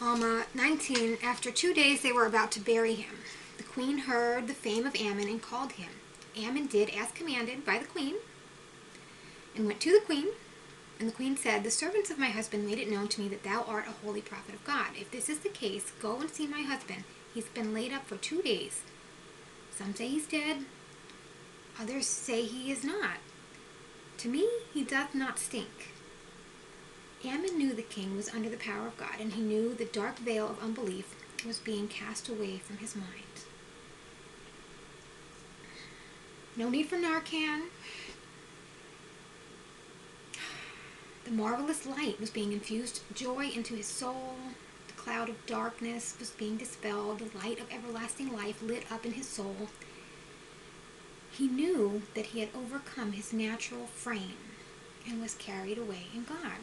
Alma 19. After 2 days they were about to bury him. The queen heard the fame of Ammon and called him. Ammon did as commanded by the queen and went to the queen. And the queen said, "The servants of my husband made it known to me that thou art a holy prophet of God. If this is the case, go and see my husband. He's been laid up for 2 days. Some say he's dead. Others say he is not. To me, he doth not stink." Ammon knew the king was under the power of God, and he knew the dark veil of unbelief was being cast away from his mind. No need for Narcan. The marvelous light was being infused joy into his soul. The cloud of darkness was being dispelled. The light of everlasting life lit up in his soul. He knew that he had overcome his natural frame and was carried away in God.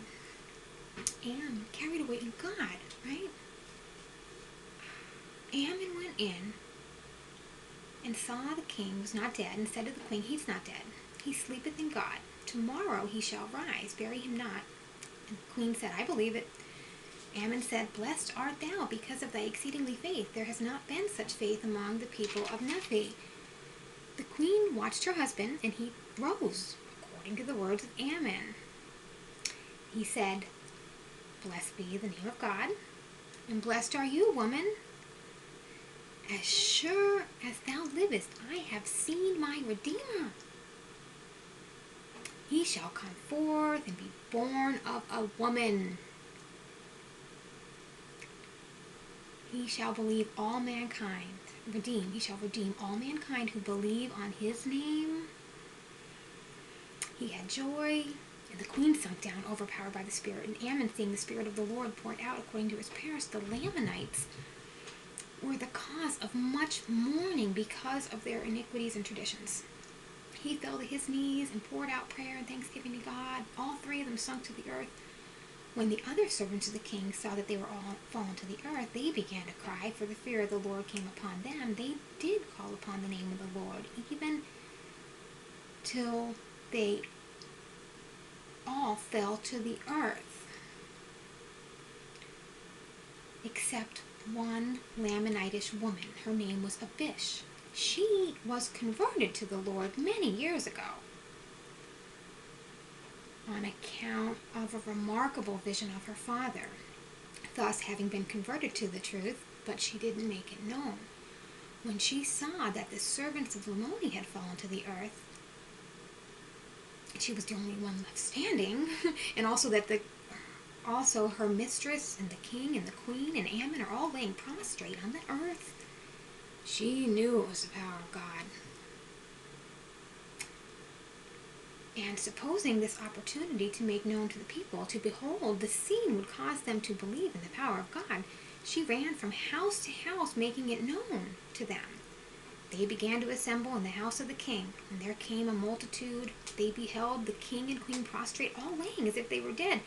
And carried away in God, right? Ammon went in and saw the king was not dead, and said to the queen, "He's not dead. He sleepeth in God. Tomorrow he shall rise. Bury him not." And the queen said, "I believe it." Ammon said, "Blessed art thou because of thy exceedingly faith. There has not been such faith among the people of Nephi." The queen watched her husband, and he rose, according to the words of Ammon. He said, "Blessed be the name of God, and blessed are you, woman. As sure as thou livest, I have seen my Redeemer. He shall come forth and be born of a woman. He shall believe all mankind, he shall redeem all mankind who believe on his name." He had joy, and the queen sunk down, overpowered by the Spirit. And Ammon, seeing the Spirit of the Lord poured out according to his prayers, the Lamanites were the cause of much mourning because of their iniquities and traditions. He fell to his knees and poured out prayer and thanksgiving to God. All three of them sunk to the earth. When the other servants of the king saw that they were all fallen to the earth, they began to cry, for the fear of the Lord came upon them. They did call upon the name of the Lord, even till they all fell to the earth, except one Lamanitish woman. Her name was Abish. She was converted to the Lord many years ago on account of a remarkable vision of her father, thus having been converted to the truth, but she didn't make it known. When she saw that the servants of Lamoni had fallen to the earth, she was the only one left standing, and also that her mistress and the king and the queen and Ammon are all laying prostrate on the earth, she knew it was the power of God. And supposing this opportunity to make known to the people, to behold the scene would cause them to believe in the power of God, she ran from house to house, making it known to them. They began to assemble in the house of the king, and there came a multitude. They beheld the king and queen prostrate, all laying as if they were dead.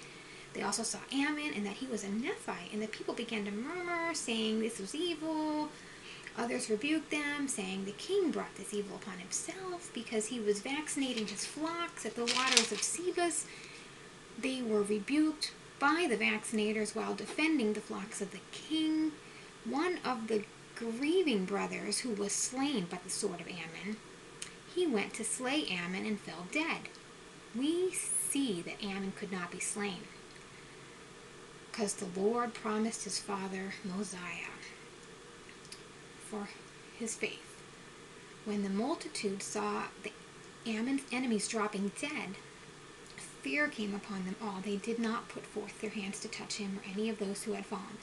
They also saw Ammon, and that he was a Nephite, and the people began to murmur, saying this was evil. Others rebuked them, saying the king brought this evil upon himself because he was vaccinating his flocks at the waters of Sebus. They were rebuked by the vaccinators while defending the flocks of the king. One of the grieving brothers, who was slain by the sword of Ammon, he went to slay Ammon and fell dead. We see that Ammon could not be slain, because the Lord promised his father Mosiah for his faith. When the multitude saw Ammon's enemies dropping dead, fear came upon them all. They did not put forth their hands to touch him or any of those who had fallen.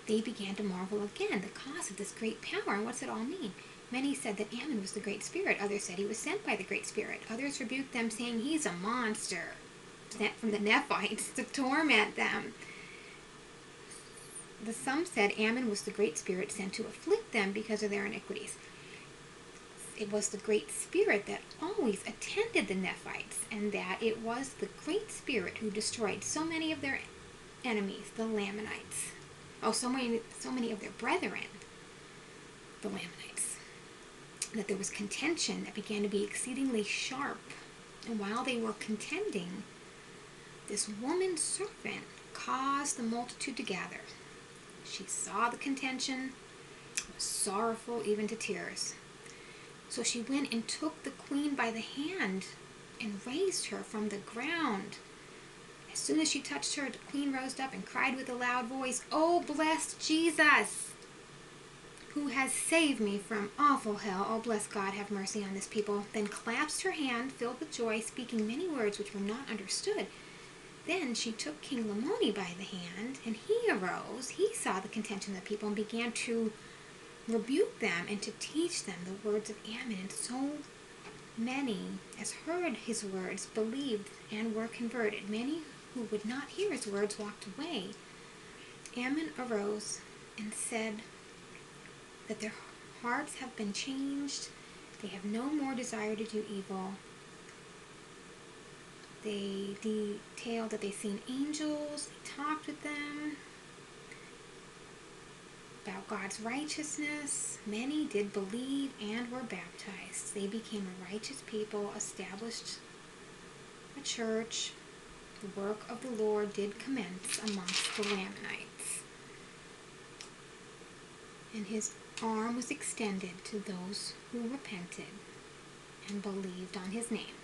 They began to marvel again, the cause of this great power, and what's it all mean? Many said that Ammon was the Great Spirit. Others said he was sent by the Great Spirit. Others rebuked them, saying he's a monster sent from the Nephites to torment them. Some said Ammon was the Great Spirit sent to afflict them because of their iniquities. It was the Great Spirit that always attended the Nephites, and that it was the Great Spirit who destroyed so many of their enemies, the Lamanites. So many of their brethren, the Lamanites, that there was contention that began to be exceedingly sharp. And while they were contending, this woman servant caused the multitude to gather. She saw the contention, was sorrowful even to tears. So she went and took the queen by the hand and raised her from the ground. As soon as she touched her, the queen rose up and cried with a loud voice, "Oh, blessed Jesus, who has saved me from awful hell. Oh, bless God, have mercy on this people." Then clasped her hand, filled with joy, speaking many words which were not understood. Then she took King Lamoni by the hand, and he arose. He saw the contention of the people and began to rebuke them and to teach them the words of Ammon. And so many as heard his words believed and were converted. Many who would not hear his words walked away. Ammon arose and said that their hearts have been changed. They have no more desire to do evil. They detailed that they seen angels. They talked with them about God's righteousness. Many did believe and were baptized. They became a righteous people, established a church. The work of the Lord did commence amongst the Lamanites. And his arm was extended to those who repented and believed on his name.